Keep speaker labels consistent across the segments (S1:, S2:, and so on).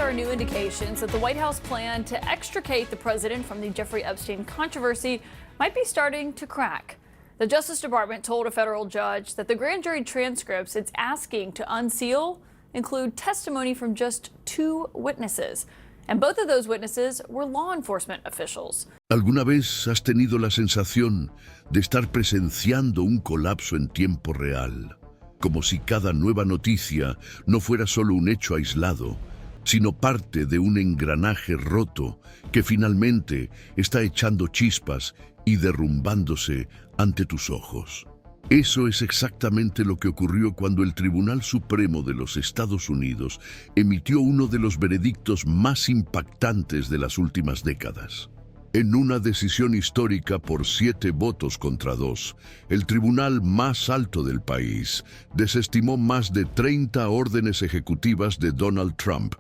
S1: are new indications that the White House plan to extricate the president from the Jeffrey Epstein controversy might be starting to crack. The Justice Department told a federal judge that the grand jury transcripts it's asking to unseal include testimony from just 2 witnesses. And both of those witnesses were law enforcement officials.
S2: ¿Alguna vez has tenido la sensación de estar presenciando un colapso en tiempo real? Como si cada nueva noticia no fuera solo un hecho aislado, sino parte de un engranaje roto que finalmente está echando chispas y derrumbándose ante tus ojos. Eso es exactamente lo que ocurrió cuando el Tribunal Supremo de los Estados Unidos emitió uno de los veredictos más impactantes de las últimas décadas. En una decisión histórica por 7 votos contra 2, el tribunal más alto del país desestimó más de 30 órdenes ejecutivas de Donald Trump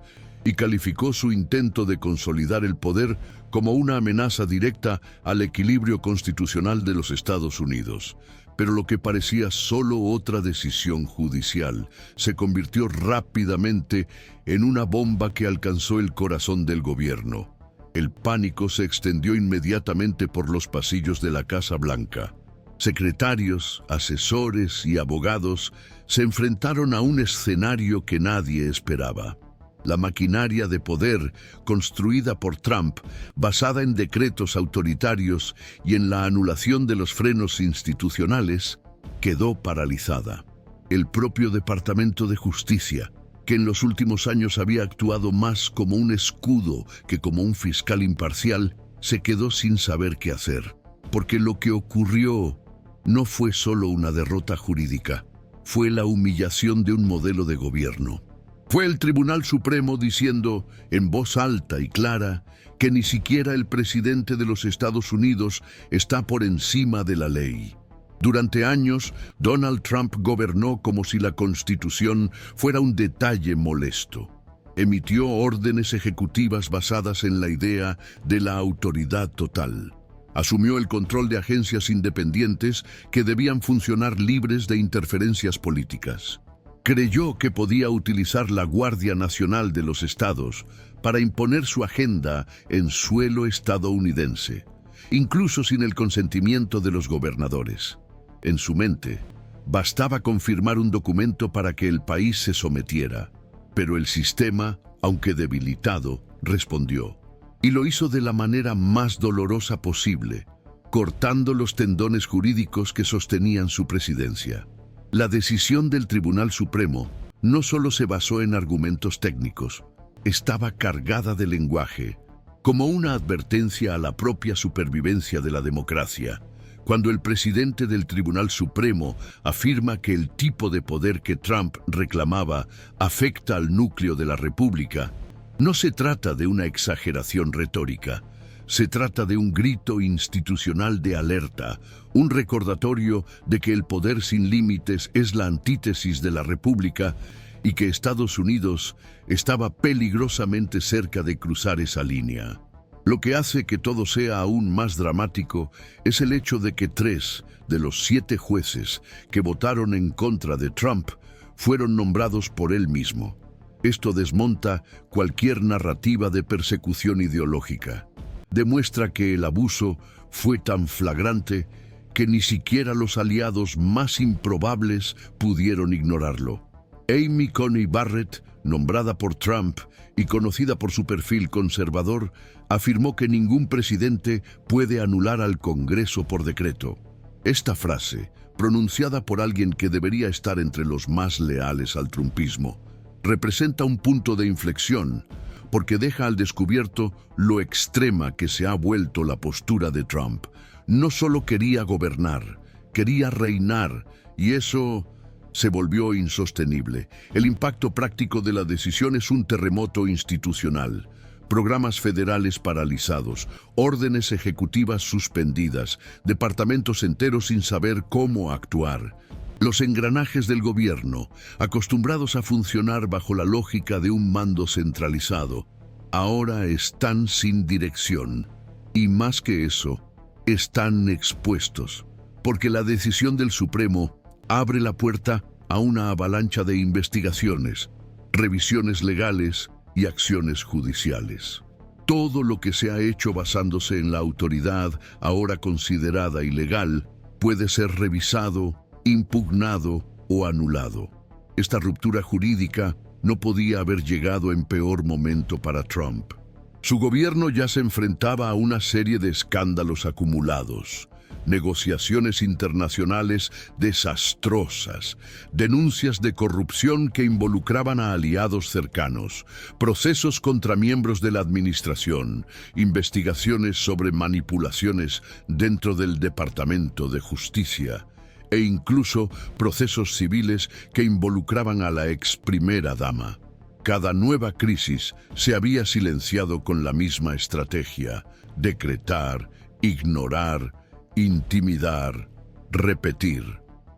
S2: y calificó su intento de consolidar el poder como una amenaza directa al equilibrio constitucional de los Estados Unidos. Pero lo que parecía solo otra decisión judicial se convirtió rápidamente en una bomba que alcanzó el corazón del gobierno. El pánico se extendió inmediatamente por los pasillos de la Casa Blanca. Secretarios, asesores y abogados se enfrentaron a un escenario que nadie esperaba. La maquinaria de poder construida por Trump, basada en decretos autoritarios y en la anulación de los frenos institucionales, quedó paralizada. El propio Departamento de Justicia, que en los últimos años había actuado más como un escudo que como un fiscal imparcial, se quedó sin saber qué hacer. Porque lo que ocurrió no fue solo una derrota jurídica, fue la humillación de un modelo de gobierno. Fue el Tribunal Supremo diciendo, en voz alta y clara, que ni siquiera el presidente de los Estados Unidos está por encima de la ley. Durante años, Donald Trump gobernó como si la Constitución fuera un detalle molesto. Emitió órdenes ejecutivas basadas en la idea de la autoridad total. Asumió el control de agencias independientes que debían funcionar libres de interferencias políticas. Creyó que podía utilizar la Guardia Nacional de los Estados para imponer su agenda en suelo estadounidense, incluso sin el consentimiento de los gobernadores. En su mente, bastaba confirmar un documento para que el país se sometiera, pero el sistema, aunque debilitado, respondió, y lo hizo de la manera más dolorosa posible, cortando los tendones jurídicos que sostenían su presidencia. La decisión del Tribunal Supremo no solo se basó en argumentos técnicos, estaba cargada de lenguaje, como una advertencia a la propia supervivencia de la democracia. Cuando el presidente del Tribunal Supremo afirma que el tipo de poder que Trump reclamaba afecta al núcleo de la República, no se trata de una exageración retórica. Se trata de un grito institucional de alerta, un recordatorio de que el poder sin límites es la antítesis de la República y que Estados Unidos estaba peligrosamente cerca de cruzar esa línea. Lo que hace que todo sea aún más dramático es el hecho de que 3 de los 7 jueces que votaron en contra de Trump fueron nombrados por él mismo. Esto desmonta cualquier narrativa de persecución ideológica. Demuestra que el abuso fue tan flagrante que ni siquiera los aliados más improbables pudieron ignorarlo. Amy Coney Barrett, nombrada por Trump y conocida por su perfil conservador, afirmó que ningún presidente puede anular al Congreso por decreto. Esta frase, pronunciada por alguien que debería estar entre los más leales al trumpismo, representa un punto de inflexión, porque deja al descubierto lo extrema que se ha vuelto la postura de Trump. No solo quería gobernar, quería reinar, y eso se volvió insostenible. El impacto práctico de la decisión es un terremoto institucional. Programas federales paralizados, órdenes ejecutivas suspendidas, departamentos enteros sin saber cómo actuar. Los engranajes del gobierno, acostumbrados a funcionar bajo la lógica de un mando centralizado, ahora están sin dirección. Y más que eso, están expuestos, porque la decisión del Supremo abre la puerta a una avalancha de investigaciones, revisiones legales y acciones judiciales. Todo lo que se ha hecho basándose en la autoridad, ahora considerada ilegal, puede ser revisado, impugnado o anulado. Esta ruptura jurídica no podía haber llegado en peor momento para Trump. Su gobierno ya se enfrentaba a una serie de escándalos acumulados, negociaciones internacionales desastrosas, denuncias de corrupción que involucraban a aliados cercanos, procesos contra miembros de la administración, investigaciones sobre manipulaciones dentro del Departamento de Justicia, e incluso procesos civiles que involucraban a la ex primera dama. Cada nueva crisis se había silenciado con la misma estrategia: decretar, ignorar, intimidar, repetir.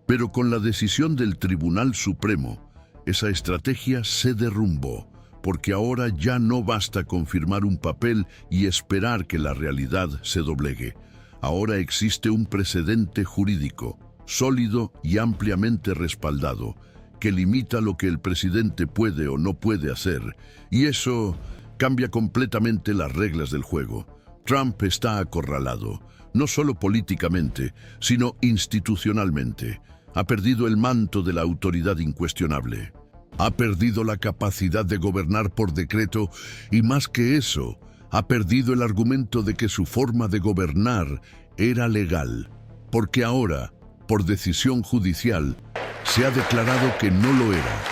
S2: Pero con la decisión del Tribunal Supremo, esa estrategia se derrumbó, porque ahora ya no basta con firmar un papel y esperar que la realidad se doblegue. Ahora existe un precedente jurídico, sólido y ampliamente respaldado, que limita lo que el presidente puede o no puede hacer, y eso cambia completamente las reglas del juego. Trump está acorralado, no solo políticamente, sino institucionalmente. Ha perdido el manto de la autoridad incuestionable. Ha perdido la capacidad de gobernar por decreto y, más que eso, ha perdido el argumento de que su forma de gobernar era legal, porque ahora, por decisión judicial, se ha declarado que no lo era.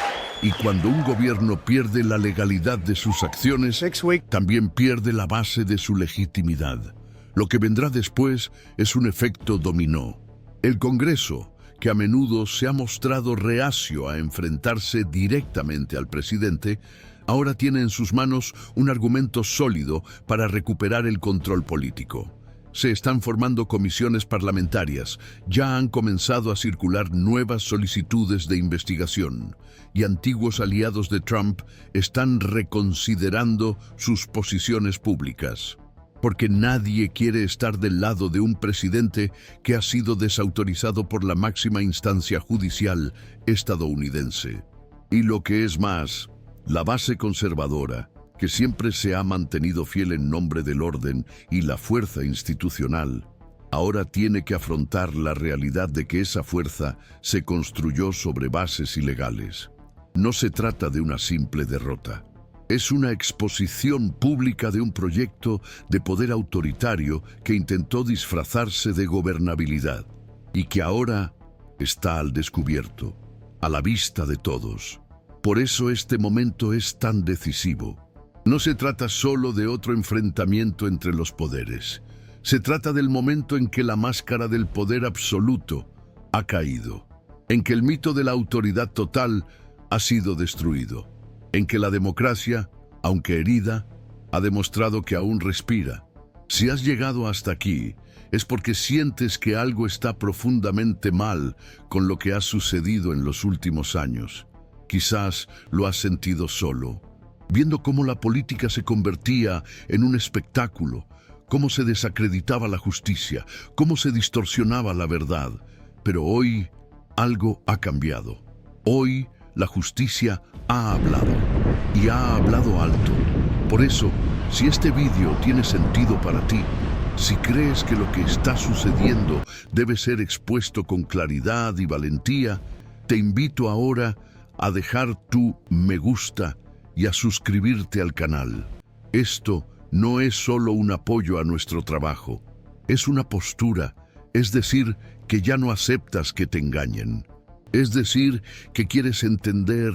S2: Y cuando un gobierno pierde la legalidad de sus acciones, también pierde la base de su legitimidad. Lo que vendrá después es un efecto dominó. El Congreso, que a menudo se ha mostrado reacio a enfrentarse directamente al presidente, ahora tiene en sus manos un argumento sólido para recuperar el control político. Se están formando comisiones parlamentarias, ya han comenzado a circular nuevas solicitudes de investigación, y antiguos aliados de Trump están reconsiderando sus posiciones públicas. Porque nadie quiere estar del lado de un presidente que ha sido desautorizado por la máxima instancia judicial estadounidense. Y lo que es más, la base conservadora, que siempre se ha mantenido fiel en nombre del orden y la fuerza institucional, ahora tiene que afrontar la realidad de que esa fuerza se construyó sobre bases ilegales. No se trata de una simple derrota. Es una exposición pública de un proyecto de poder autoritario que intentó disfrazarse de gobernabilidad y que ahora está al descubierto, a la vista de todos. Por eso este momento es tan decisivo. No se trata solo de otro enfrentamiento entre los poderes. Se trata del momento en que la máscara del poder absoluto ha caído, en que el mito de la autoridad total ha sido destruido, en que la democracia, aunque herida, ha demostrado que aún respira. Si has llegado hasta aquí, es porque sientes que algo está profundamente mal con lo que ha sucedido en los últimos años. Quizás lo has sentido solo, viendo cómo la política se convertía en un espectáculo, cómo se desacreditaba la justicia, cómo se distorsionaba la verdad. Pero hoy algo ha cambiado. Hoy la justicia ha hablado, y ha hablado alto. Por eso, si este vídeo tiene sentido para ti, si crees que lo que está sucediendo debe ser expuesto con claridad y valentía, te invito ahora a dejar tu me gusta y a suscribirte al canal. Esto no es solo un apoyo a nuestro trabajo, es una postura, es decir, que ya no aceptas que te engañen. Es decir, que quieres entender,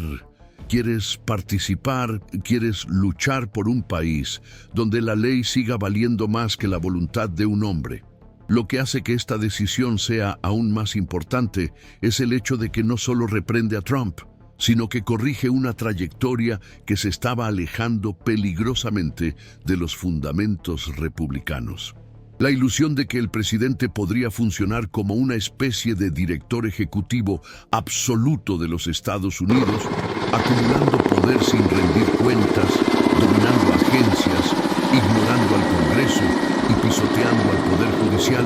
S2: quieres participar, quieres luchar por un país donde la ley siga valiendo más que la voluntad de un hombre. Lo que hace que esta decisión sea aún más importante es el hecho de que no solo reprende a Trump, sino que corrige una trayectoria que se estaba alejando peligrosamente de los fundamentos republicanos. La ilusión de que el presidente podría funcionar como una especie de director ejecutivo absoluto de los Estados Unidos, acumulando poder sin rendir cuentas, dominando agencias, ignorando al Congreso y pisoteando al Poder Judicial,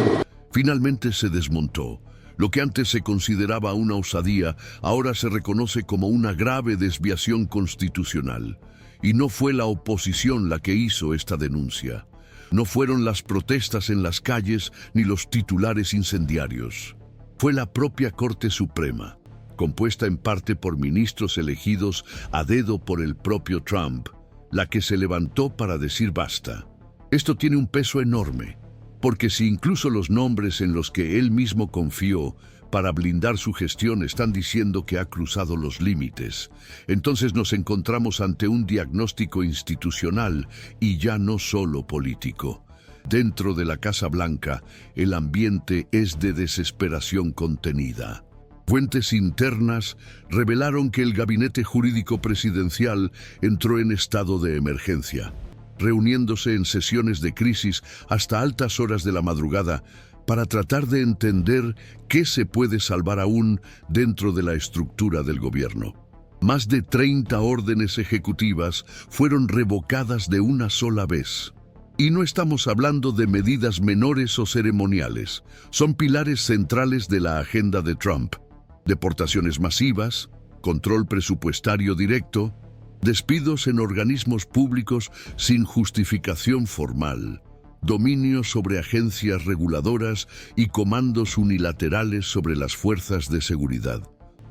S2: finalmente se desmontó. Lo que antes se consideraba una osadía, ahora se reconoce como una grave desviación constitucional. Y no fue la oposición la que hizo esta denuncia. No fueron las protestas en las calles ni los titulares incendiarios. Fue la propia Corte Suprema, compuesta en parte por ministros elegidos a dedo por el propio Trump, la que se levantó para decir basta. Esto tiene un peso enorme, porque si incluso los nombres en los que él mismo confió para blindar su gestión están diciendo que ha cruzado los límites, entonces nos encontramos ante un diagnóstico institucional y ya no solo político. Dentro de la Casa Blanca, el ambiente es de desesperación contenida. Fuentes internas revelaron que el gabinete jurídico presidencial entró en estado de emergencia, reuniéndose en sesiones de crisis hasta altas horas de la madrugada para tratar de entender qué se puede salvar aún dentro de la estructura del gobierno. Más de 30 órdenes ejecutivas fueron revocadas de una sola vez. Y no estamos hablando de medidas menores o ceremoniales, son pilares centrales de la agenda de Trump. Deportaciones masivas, control presupuestario directo, despidos en organismos públicos sin justificación formal, dominio sobre agencias reguladoras y comandos unilaterales sobre las fuerzas de seguridad.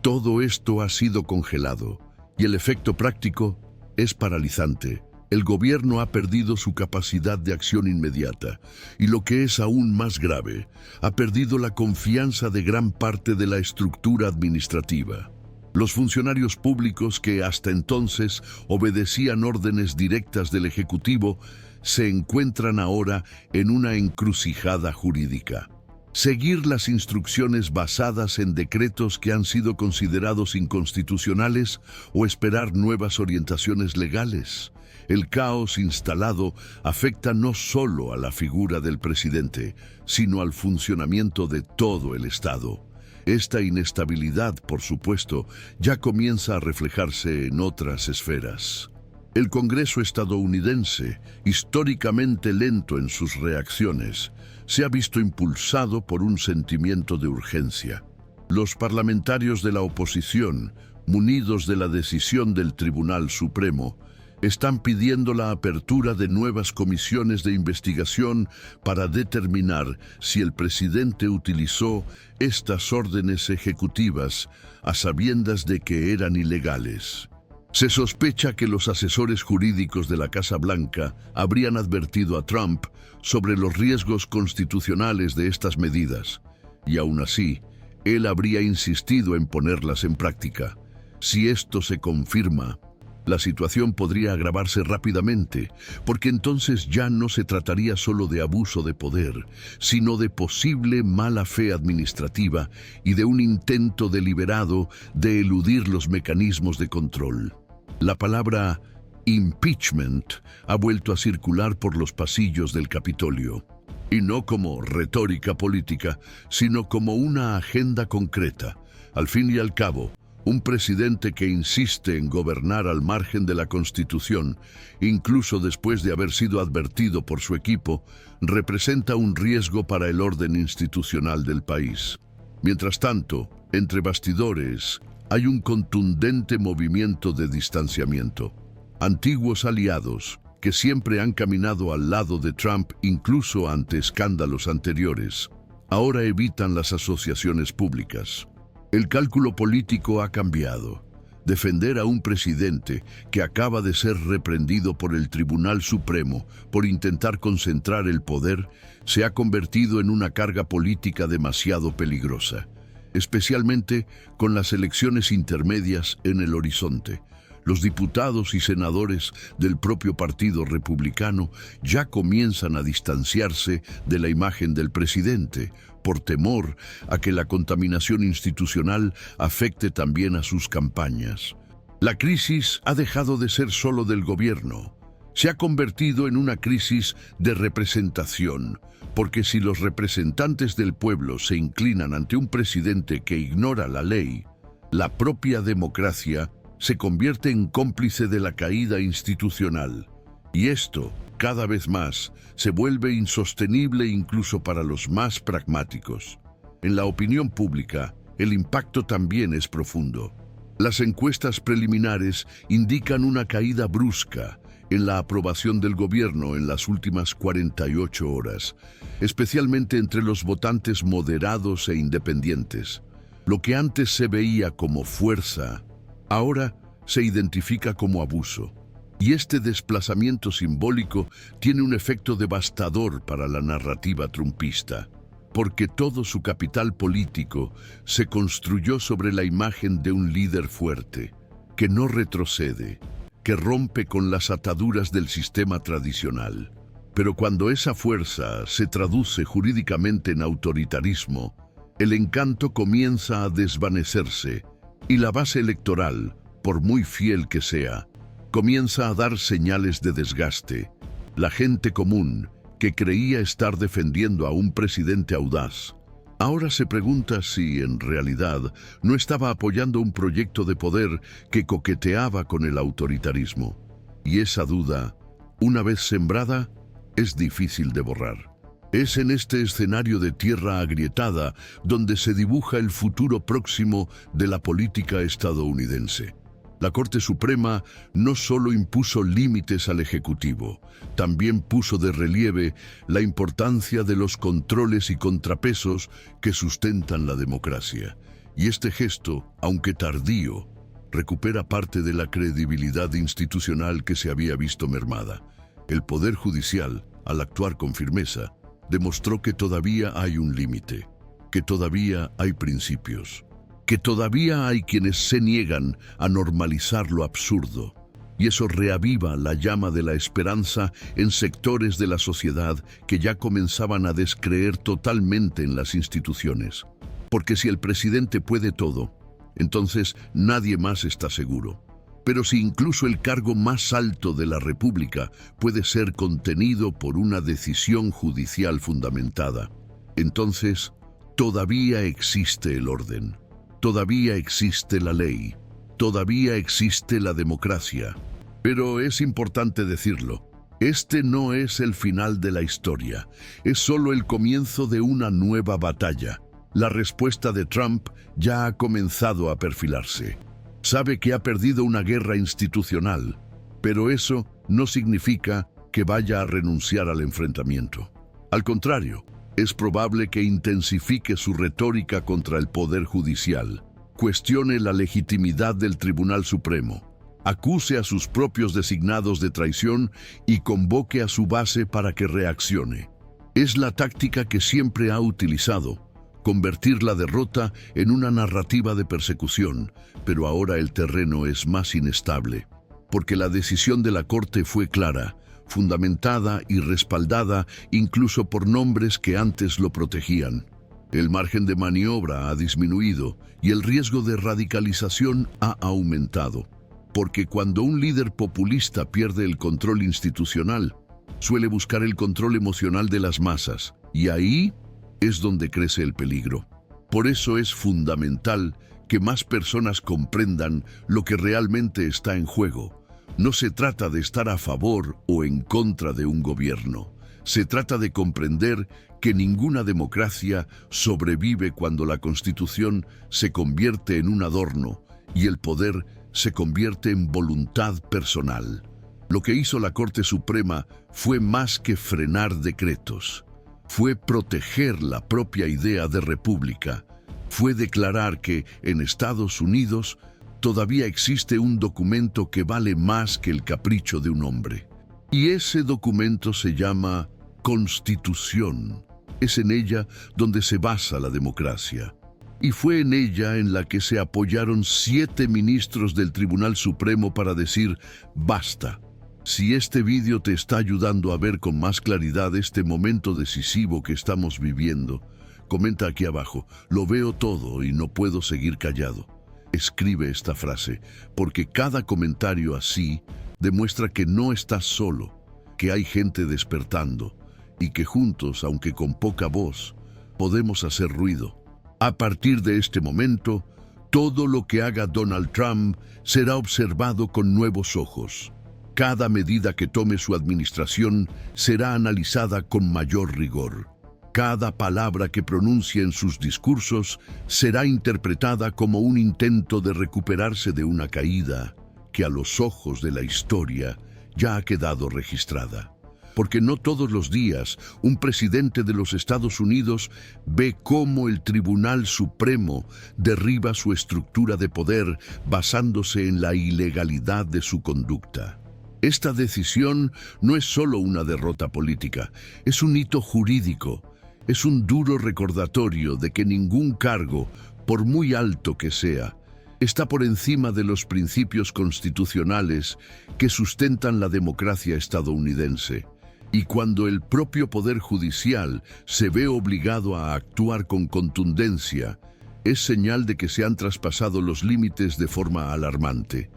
S2: Todo esto ha sido congelado y el efecto práctico es paralizante. El gobierno ha perdido su capacidad de acción inmediata y, lo que es aún más grave, ha perdido la confianza de gran parte de la estructura administrativa. Los funcionarios públicos que hasta entonces obedecían órdenes directas del Ejecutivo se encuentran ahora en una encrucijada jurídica. Seguir las instrucciones basadas en decretos que han sido considerados inconstitucionales o esperar nuevas orientaciones legales. El caos instalado afecta no solo a la figura del presidente, sino al funcionamiento de todo el Estado. Esta inestabilidad, por supuesto, ya comienza a reflejarse en otras esferas. El Congreso estadounidense, históricamente lento en sus reacciones, se ha visto impulsado por un sentimiento de urgencia. Los parlamentarios de la oposición, munidos de la decisión del Tribunal Supremo, están pidiendo la apertura de nuevas comisiones de investigación para determinar si el presidente utilizó estas órdenes ejecutivas a sabiendas de que eran ilegales. Se sospecha que los asesores jurídicos de la Casa Blanca habrían advertido a Trump sobre los riesgos constitucionales de estas medidas, y aún así, él habría insistido en ponerlas en práctica. Si esto se confirma, la situación podría agravarse rápidamente, porque entonces ya no se trataría solo de abuso de poder, sino de posible mala fe administrativa y de un intento deliberado de eludir los mecanismos de control. La palabra impeachment ha vuelto a circular por los pasillos del Capitolio, y no como retórica política, sino como una agenda concreta. Al fin y al cabo, un presidente que insiste en gobernar al margen de la Constitución, incluso después de haber sido advertido por su equipo, representa un riesgo para el orden institucional del país. Mientras tanto, entre bastidores, hay un contundente movimiento de distanciamiento. Antiguos aliados, que siempre han caminado al lado de Trump incluso ante escándalos anteriores, ahora evitan las asociaciones públicas. El cálculo político ha cambiado. Defender a un presidente que acaba de ser reprendido por el Tribunal Supremo por intentar concentrar el poder se ha convertido en una carga política demasiado peligrosa, especialmente con las elecciones intermedias en el horizonte. Los diputados y senadores del propio Partido Republicano ya comienzan a distanciarse de la imagen del presidente, por temor a que la contaminación institucional afecte también a sus campañas. La crisis ha dejado de ser solo del gobierno. Se ha convertido en una crisis de representación, porque si los representantes del pueblo se inclinan ante un presidente que ignora la ley, la propia democracia se convierte en cómplice de la caída institucional. Y esto, cada vez más, se vuelve insostenible incluso para los más pragmáticos. En la opinión pública, el impacto también es profundo. Las encuestas preliminares indican una caída brusca en la aprobación del gobierno en las últimas 48 horas, especialmente entre los votantes moderados e independientes. Lo que antes se veía como fuerza, ahora se identifica como abuso. Y este desplazamiento simbólico tiene un efecto devastador para la narrativa trumpista, porque todo su capital político se construyó sobre la imagen de un líder fuerte, que no retrocede, que rompe con las ataduras del sistema tradicional. Pero cuando esa fuerza se traduce jurídicamente en autoritarismo, el encanto comienza a desvanecerse y la base electoral, por muy fiel que sea, comienza a dar señales de desgaste. La gente común, que creía estar defendiendo a un presidente audaz, ahora se pregunta si, en realidad, no estaba apoyando un proyecto de poder que coqueteaba con el autoritarismo. Y esa duda, una vez sembrada, es difícil de borrar. Es en este escenario de tierra agrietada donde se dibuja el futuro próximo de la política estadounidense. La Corte Suprema no solo impuso límites al Ejecutivo, también puso de relieve la importancia de los controles y contrapesos que sustentan la democracia. Y este gesto, aunque tardío, recupera parte de la credibilidad institucional que se había visto mermada. El Poder Judicial, al actuar con firmeza, demostró que todavía hay un límite, que todavía hay principios, que todavía hay quienes se niegan a normalizar lo absurdo, y eso reaviva la llama de la esperanza en sectores de la sociedad que ya comenzaban a descreer totalmente en las instituciones. Porque si el presidente puede todo, entonces nadie más está seguro. Pero si incluso el cargo más alto de la República puede ser contenido por una decisión judicial fundamentada, entonces todavía existe el orden. Todavía existe la ley, todavía existe la democracia. Pero es importante decirlo, este no es el final de la historia, es solo el comienzo de una nueva batalla. La respuesta de Trump ya ha comenzado a perfilarse. Sabe que ha perdido una guerra institucional, pero eso no significa que vaya a renunciar al enfrentamiento. Al contrario, es probable que intensifique su retórica contra el Poder Judicial, cuestione la legitimidad del Tribunal Supremo, acuse a sus propios designados de traición y convoque a su base para que reaccione. Es la táctica que siempre ha utilizado, convertir la derrota en una narrativa de persecución, pero ahora el terreno es más inestable, porque la decisión de la Corte fue clara, fundamentada y respaldada incluso por nombres que antes lo protegían. El margen de maniobra ha disminuido y el riesgo de radicalización ha aumentado, porque cuando un líder populista pierde el control institucional, suele buscar el control emocional de las masas, y ahí es donde crece el peligro. Por eso es fundamental que más personas comprendan lo que realmente está en juego. No se trata de estar a favor o en contra de un gobierno. Se trata de comprender que ninguna democracia sobrevive cuando la Constitución se convierte en un adorno y el poder se convierte en voluntad personal. Lo que hizo la Corte Suprema fue más que frenar decretos. Fue proteger la propia idea de república. Fue declarar que en Estados Unidos todavía existe un documento que vale más que el capricho de un hombre. Y ese documento se llama Constitución. Es en ella donde se basa la democracia. Y fue en ella en la que se apoyaron 7 ministros del Tribunal Supremo para decir basta. Si este vídeo te está ayudando a ver con más claridad este momento decisivo que estamos viviendo, comenta aquí abajo, lo veo todo y no puedo seguir callado. Escribe esta frase, porque cada comentario así demuestra que no estás solo, que hay gente despertando y que juntos, aunque con poca voz, podemos hacer ruido. A partir de este momento, todo lo que haga Donald Trump será observado con nuevos ojos. Cada medida que tome su administración será analizada con mayor rigor. Cada palabra que pronuncie en sus discursos será interpretada como un intento de recuperarse de una caída que a los ojos de la historia ya ha quedado registrada. Porque no todos los días un presidente de los Estados Unidos ve cómo el Tribunal Supremo derriba su estructura de poder basándose en la ilegalidad de su conducta. Esta decisión no es solo una derrota política, es un hito jurídico. Es un duro recordatorio de que ningún cargo, por muy alto que sea, está por encima de los principios constitucionales que sustentan la democracia estadounidense. Y cuando el propio Poder Judicial se ve obligado a actuar con contundencia, es señal de que se han traspasado los límites de forma alarmante.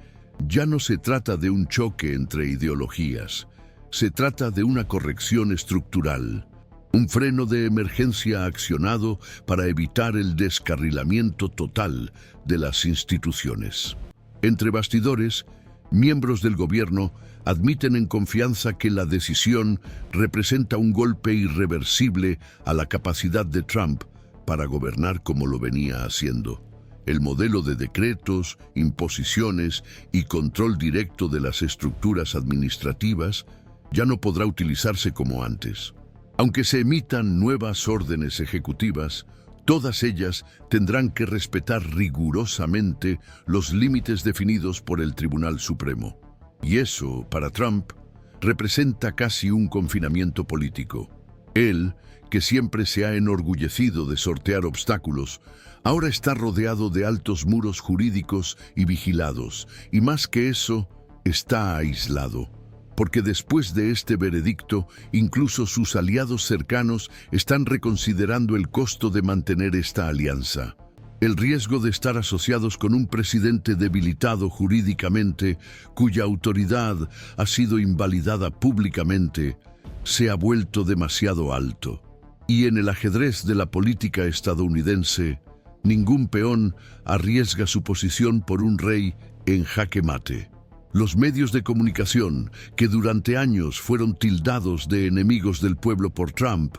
S2: Ya no se trata de un choque entre ideologías, se trata de una corrección estructural. Un freno de emergencia accionado para evitar el descarrilamiento total de las instituciones. Entre bastidores, miembros del gobierno admiten en confianza que la decisión representa un golpe irreversible a la capacidad de Trump para gobernar como lo venía haciendo. El modelo de decretos, imposiciones y control directo de las estructuras administrativas ya no podrá utilizarse como antes. Aunque se emitan nuevas órdenes ejecutivas, todas ellas tendrán que respetar rigurosamente los límites definidos por el Tribunal Supremo. Y eso, para Trump, representa casi un confinamiento político. Él, que siempre se ha enorgullecido de sortear obstáculos, ahora está rodeado de altos muros jurídicos y vigilados, y más que eso, está aislado. Porque después de este veredicto, incluso sus aliados cercanos están reconsiderando el costo de mantener esta alianza. El riesgo de estar asociados con un presidente debilitado jurídicamente, cuya autoridad ha sido invalidada públicamente, se ha vuelto demasiado alto. Y en el ajedrez de la política estadounidense, ningún peón arriesga su posición por un rey en jaque mate. Los medios de comunicación, que durante años fueron tildados de enemigos del pueblo por Trump,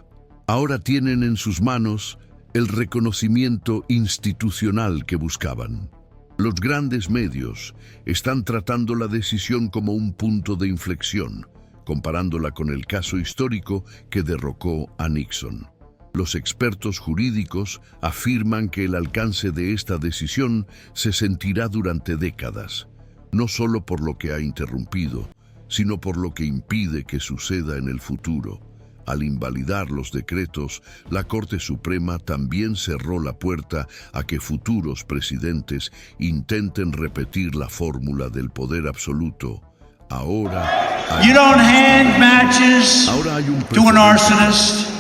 S2: ahora tienen en sus manos el reconocimiento institucional que buscaban. Los grandes medios están tratando la decisión como un punto de inflexión, comparándola con el caso histórico que derrocó a Nixon. Los expertos jurídicos afirman que el alcance de esta decisión se sentirá durante décadas, no solo por lo que ha interrumpido, sino por lo que impide que suceda en el futuro. Al invalidar los decretos, la Corte Suprema también cerró la puerta a que futuros presidentes intenten repetir la fórmula del poder absoluto. Ahora hay un
S3: to an arsonist,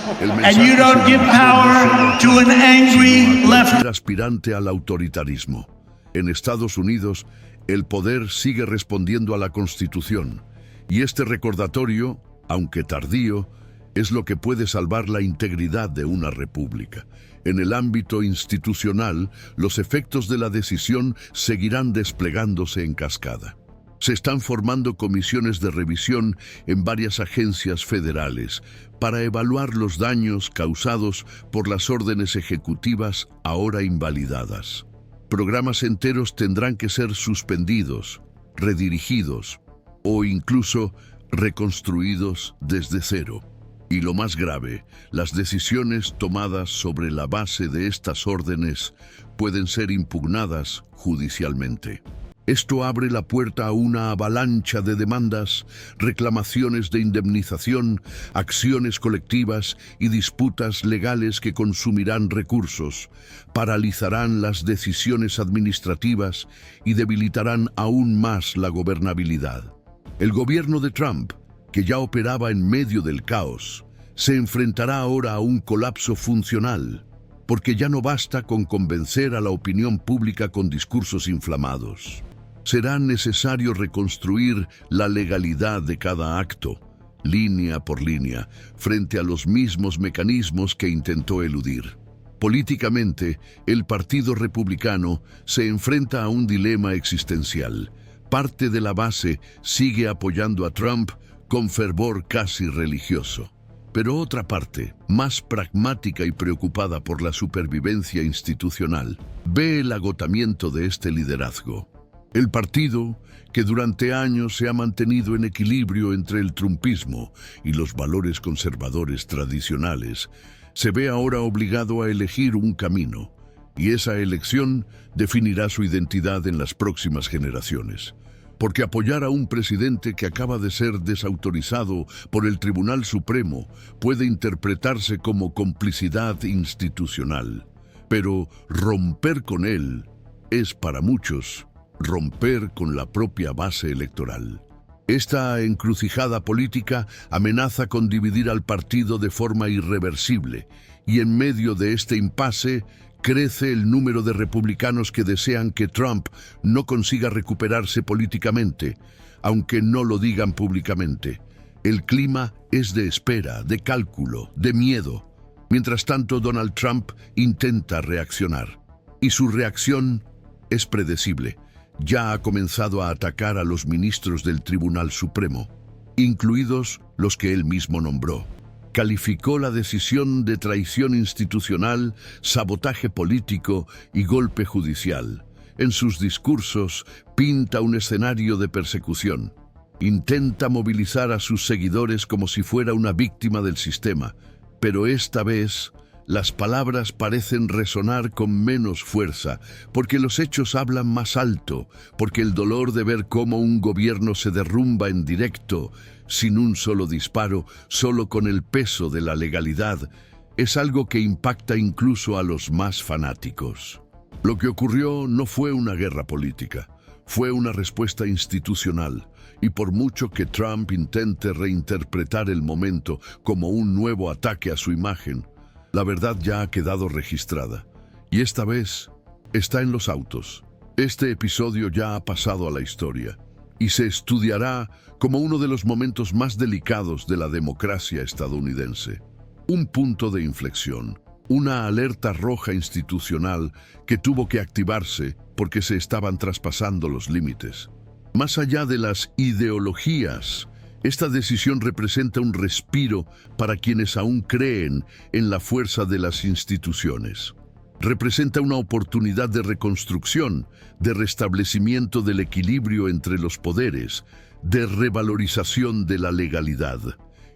S3: and you don't give power to an angry left.
S2: Aspirante al autoritarismo. En Estados Unidos, el poder sigue respondiendo a la Constitución, y este recordatorio, aunque tardío, es lo que puede salvar la integridad de una república. En el ámbito institucional, los efectos de la decisión seguirán desplegándose en cascada. Se están formando comisiones de revisión en varias agencias federales para evaluar los daños causados por las órdenes ejecutivas ahora invalidadas. Programas enteros tendrán que ser suspendidos, redirigidos o incluso reconstruidos desde cero. Y lo más grave, las decisiones tomadas sobre la base de estas órdenes pueden ser impugnadas judicialmente. Esto abre la puerta a una avalancha de demandas, reclamaciones de indemnización, acciones colectivas y disputas legales que consumirán recursos, paralizarán las decisiones administrativas y debilitarán aún más la gobernabilidad. El gobierno de Trump, que ya operaba en medio del caos, se enfrentará ahora a un colapso funcional, porque ya no basta con convencer a la opinión pública con discursos inflamados. Será necesario reconstruir la legalidad de cada acto, línea por línea, frente a los mismos mecanismos que intentó eludir. Políticamente, el Partido Republicano se enfrenta a un dilema existencial. Parte de la base sigue apoyando a Trump con fervor casi religioso. Pero otra parte, más pragmática y preocupada por la supervivencia institucional, ve el agotamiento de este liderazgo. El partido, que durante años se ha mantenido en equilibrio entre el trumpismo y los valores conservadores tradicionales, se ve ahora obligado a elegir un camino, y esa elección definirá su identidad en las próximas generaciones. Porque apoyar a un presidente que acaba de ser desautorizado por el Tribunal Supremo puede interpretarse como complicidad institucional. Pero romper con él es para muchos romper con la propia base electoral. Esta encrucijada política amenaza con dividir al partido de forma irreversible, y en medio de este impasse crece el número de republicanos que desean que Trump no consiga recuperarse políticamente, aunque no lo digan públicamente. El clima es de espera, de cálculo, de miedo. Mientras tanto, Donald Trump intenta reaccionar. Y su reacción es predecible. Ya ha comenzado a atacar a los ministros del Tribunal Supremo, incluidos los que él mismo nombró. Calificó la decisión de traición institucional, sabotaje político y golpe judicial. En sus discursos pinta un escenario de persecución. Intenta movilizar a sus seguidores como si fuera una víctima del sistema, pero esta vez las palabras parecen resonar con menos fuerza, porque los hechos hablan más alto, porque el dolor de ver cómo un gobierno se derrumba en directo, sin un solo disparo, solo con el peso de la legalidad, es algo que impacta incluso a los más fanáticos. Lo que ocurrió no fue una guerra política, fue una respuesta institucional, y por mucho que Trump intente reinterpretar el momento como un nuevo ataque a su imagen, la verdad ya ha quedado registrada, y esta vez está en los autos. Este episodio ya ha pasado a la historia, y se estudiará como uno de los momentos más delicados de la democracia estadounidense. Un punto de inflexión, una alerta roja institucional que tuvo que activarse porque se estaban traspasando los límites. Más allá de las ideologías, esta decisión representa un respiro para quienes aún creen en la fuerza de las instituciones. Representa una oportunidad de reconstrucción, de restablecimiento del equilibrio entre los poderes, de revalorización de la legalidad.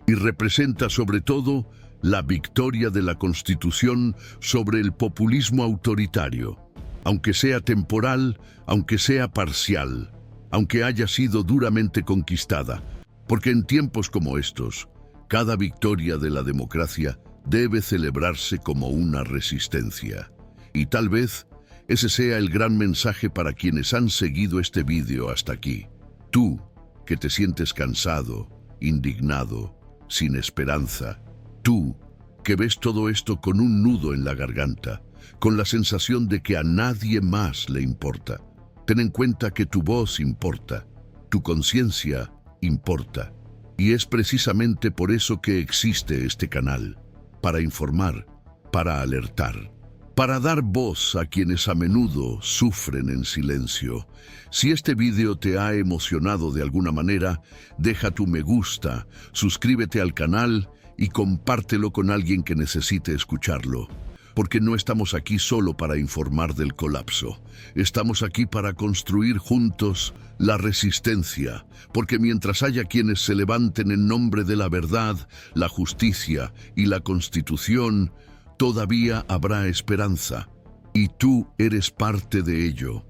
S2: Y representa sobre todo la victoria de la Constitución sobre el populismo autoritario. Aunque sea temporal, aunque sea parcial, aunque haya sido duramente conquistada. Porque en tiempos como estos, cada victoria de la democracia debe celebrarse como una resistencia. Y tal vez ese sea el gran mensaje para quienes han seguido este vídeo hasta aquí. Tú, que te sientes cansado, indignado, sin esperanza. Tú, que ves todo esto con un nudo en la garganta, con la sensación de que a nadie más le importa. Ten en cuenta que tu voz importa, tu conciencia importa. Y es precisamente por eso que existe este canal, para informar, para alertar, para dar voz a quienes a menudo sufren en silencio. Si este vídeo te ha emocionado de alguna manera, deja tu me gusta, suscríbete al canal y compártelo con alguien que necesite escucharlo. Porque no estamos aquí solo para informar del colapso. Estamos aquí para construir juntos la resistencia, porque mientras haya quienes se levanten en nombre de la verdad, la justicia y la Constitución, todavía habrá esperanza. Y tú eres parte de ello.